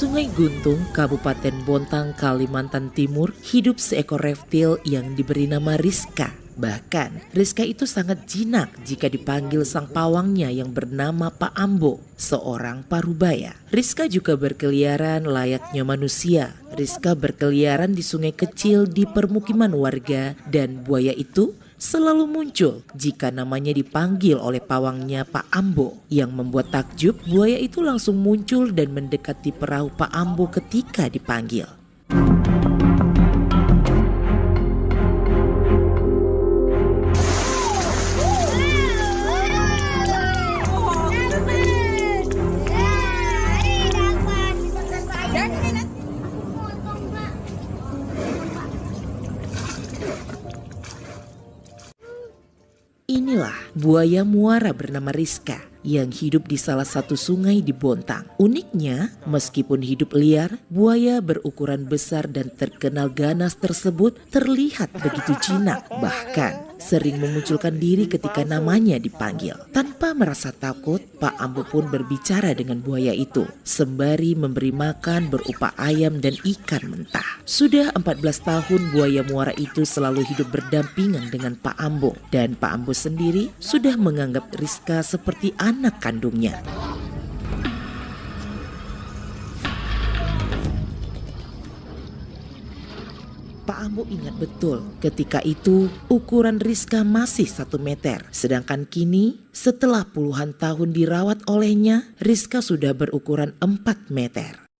Sungai Guntung, Kabupaten Bontang, Kalimantan Timur, hidup seekor reptil yang diberi nama Rizka. Bahkan, Rizka itu sangat jinak jika dipanggil sang pawangnya yang bernama Pak Ambo, seorang parubaya. Rizka juga berkeliaran layaknya manusia. Rizka berkeliaran di sungai kecil di permukiman warga dan buaya itu selalu muncul jika namanya dipanggil oleh pawangnya Pak Ambo. Yang membuat takjub, buaya itu langsung muncul dan mendekati perahu Pak Ambo ketika dipanggil. Inilah buaya muara bernama Rizka yang hidup di salah satu sungai di Bontang. Uniknya, meskipun hidup liar, buaya berukuran besar dan terkenal ganas tersebut terlihat begitu jinak. Bahkan sering memunculkan diri ketika namanya dipanggil. Tanpa merasa takut, Pak Ambo pun berbicara dengan buaya itu, sembari memberi makan berupa ayam dan ikan mentah. Sudah 14 tahun buaya muara itu selalu hidup berdampingan dengan Pak Ambo. Dan Pak Ambo sendiri sudah menganggap Rizka seperti anak kandungnya. Pak Ambo ingat betul ketika itu ukuran Rizka masih 1 meter. Sedangkan kini setelah puluhan tahun dirawat olehnya, Rizka sudah berukuran 4 meter.